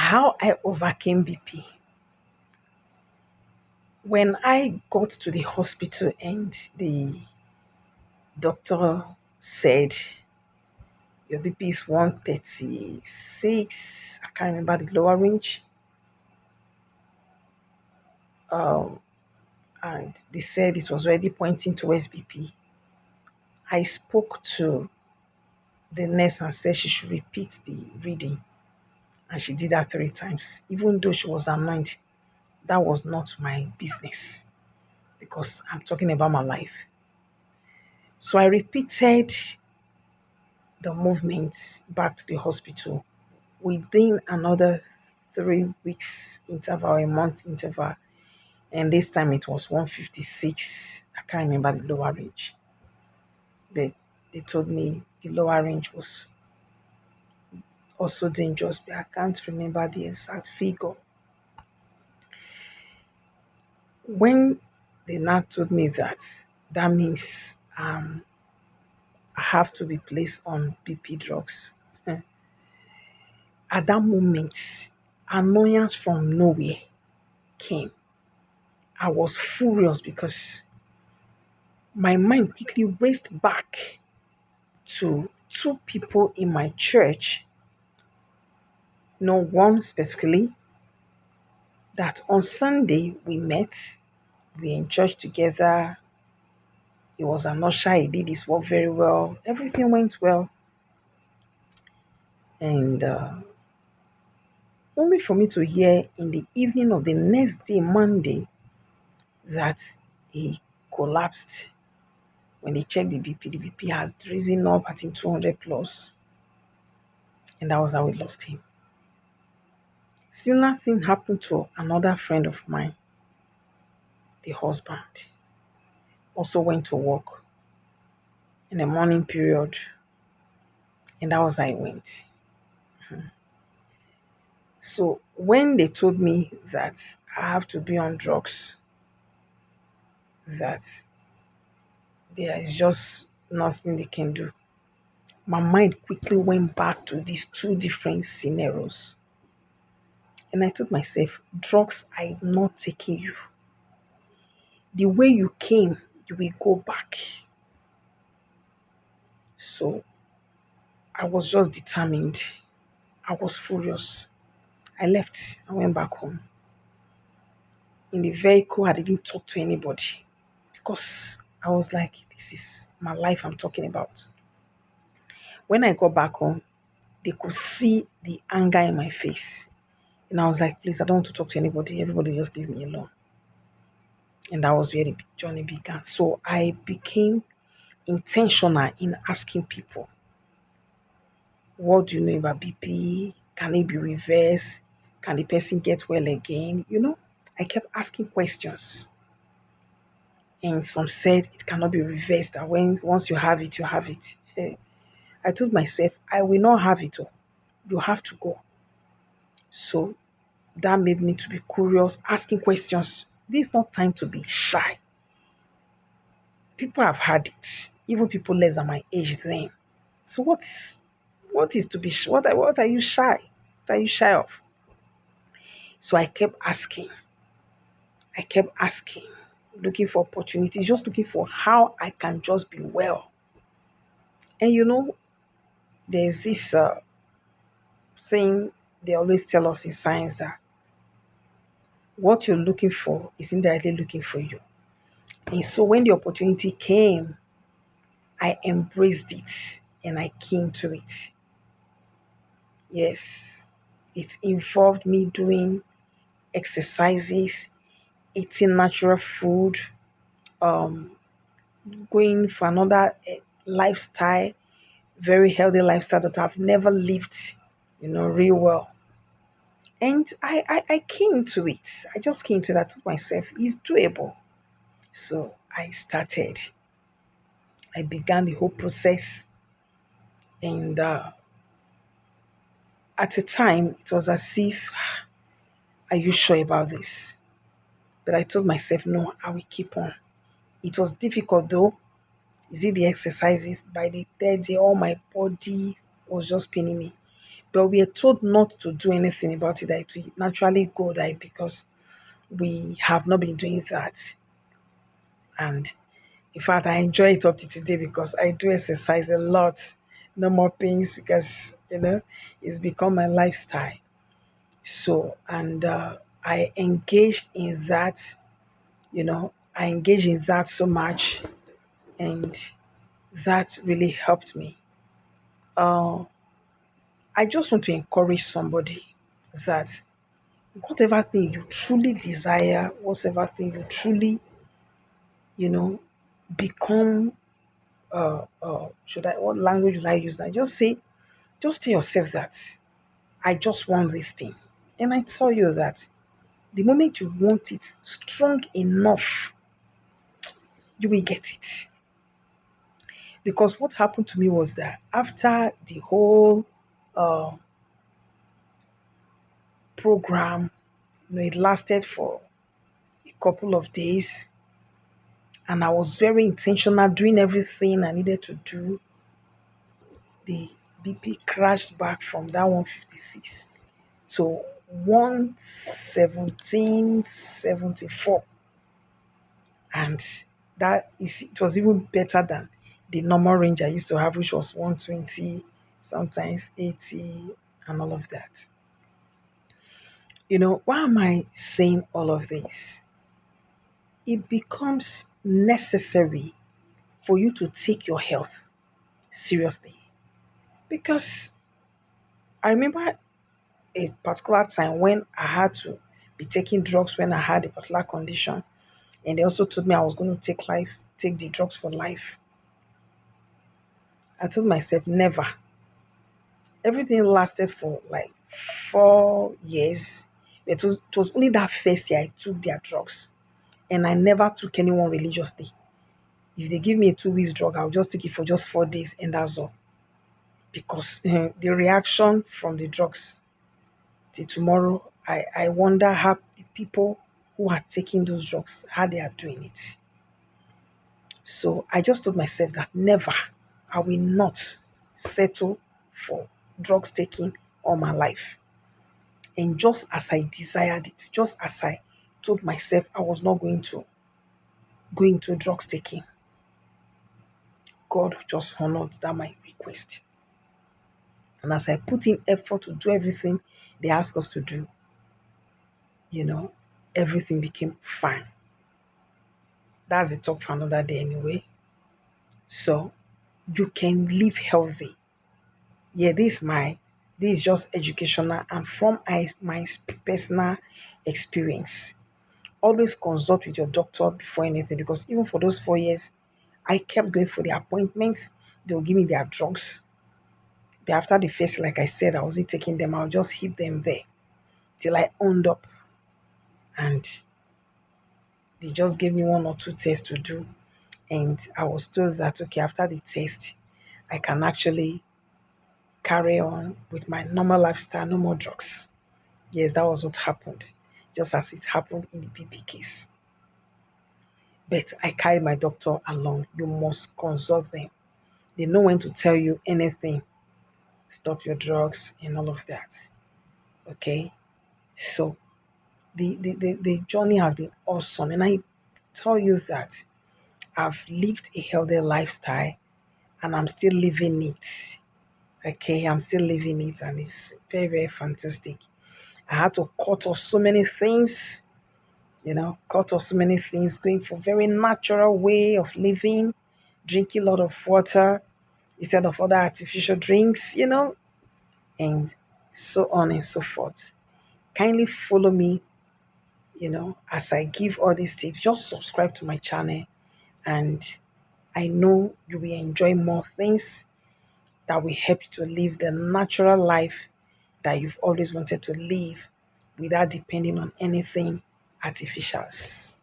How I overcame BP. When I got to the hospital and the doctor said your BP is 136, I can't remember the lower range, and they said it was already pointing towards BP. I spoke to the nurse and said she should repeat the reading, and she did that 3 times. Even though she was annoyed, that was not my business because I'm talking about my life. So I repeated the movement back to the hospital within another 3 weeks interval, a month interval. And this time it was 156. I can't remember the lower range. But they told me the lower range was also dangerous, but I can't remember the exact figure. When they now told me that, that means I have to be placed on BP drugs. At that moment, annoyance from nowhere came. I was furious because my mind quickly raced back to two people in my church. No one specifically, that on Sunday we met, we in church together. He was an usher, he did his work very well. Everything went well. And only for me to hear in the evening of the next day, Monday, that he collapsed. When they checked the BP has risen up at 200 plus. And that was how we lost him. Similar thing happened to another friend of mine, the husband. Also went to work in the morning period, and that was how I went. So when they told me that I have to be on drugs, that there is just nothing they can do, my mind quickly went back to these two different scenarios. And I told myself, drugs are not taking you. The way you came, you will go back. So I was just determined. I was furious. I left. I went back home. In the vehicle, I didn't talk to anybody because I was like, this is my life I'm talking about. When I got back home, they could see the anger in my face. And I was like, please, I don't want to talk to anybody. Everybody just leave me alone. And that was where the journey began. So I became intentional in asking people, what do you know about BP? Can it be reversed? Can the person get well again? I kept asking questions. And some said it cannot be reversed, that once you have it, you have it. I told myself, I will not have it all. You have to go. So that made me to be curious, asking questions. This is not time to be shy. People have had it, even people less than my age then. So what is to be what are you shy? What are you shy of? So I kept asking. I kept asking, looking for opportunities, just looking for how I can just be well. And there's this thing they always tell us in science, that what you're looking for is indirectly looking for you. And so when the opportunity came, I embraced it and I came to it. Yes, it involved me doing exercises, eating natural food, um, going for another lifestyle, very healthy lifestyle that I've never lived, real well. And I came to it. I just came to that to myself. It's doable. So I started. I began the whole process. And at a time, it was as if, are you sure about this? But I told myself, no, I will keep on. It was difficult though. Is it the exercises? By the third day, all my body was just paining me. But we are told not to do anything about it, that it will naturally go that because we have not been doing that. And in fact, I enjoy it up to today because I do exercise a lot. No more pains because, it's become my lifestyle. So, and I engaged in that, I engaged in that so much, and that really helped me. Uh, I just want to encourage somebody that whatever thing you truly desire, whatever thing you truly, you know, become, what language will I use now? Just tell yourself that I just want this thing. And I tell you that the moment you want it strong enough, you will get it. Because what happened to me was that after the whole uh, program, it lasted for a couple of days, and I was very intentional doing everything I needed to do. The BP crashed back from that 156 to 117.74, and it was even better than the normal range I used to have, which was 120, sometimes 80, and all of that. Why am I saying all of this? It becomes necessary for you to take your health seriously, because I remember a particular time when I had to be taking drugs when I had a particular condition, and they also told me I was going to take the drugs for life. I told myself never. Everything lasted for like 4 years. It was only that first year I took their drugs, and I never took anyone religiously. If they give me a 2 weeks drug, I'll just take it for just 4 days, and that's all. Because the reaction from the drugs till tomorrow, I wonder how the people who are taking those drugs, how they are doing it. So I just told myself that never, I will not settle for drugs taking all my life. And just as I desired it, just as I told myself I was not going to go into drugs taking, God just honored that my request. And as I put in effort to do everything they ask us to do, you know, everything became fine. That's a talk for another day anyway. So you can live healthy. Yeah, this is just educational and from my personal experience. Always consult with your doctor before anything, because even for those 4 years, I kept going for the appointments. They'll give me their drugs. But after the first, like I said, I wasn't taking them. I'll just keep them there till I owned up, and they just gave me one or two tests to do. And I was told that, okay, after the test, I can actually carry on with my normal lifestyle, no more drugs. Yes, that was what happened, just as it happened in the BP case. But I carried my doctor along. You must consult them. They know when to tell you anything. Stop your drugs and all of that. Okay? So the journey has been awesome. And I tell you that I've lived a healthy lifestyle, and I'm still living it. Okay, I'm still living it, and it's very, very fantastic. I had to cut off so many things, cut off so many things, going for very natural way of living, drinking a lot of water instead of other artificial drinks, and so on and so forth. Kindly follow me, as I give all these tips. Just subscribe to my channel, and I know you will enjoy more things that will help you to live the natural life that you've always wanted to live without depending on anything artificials.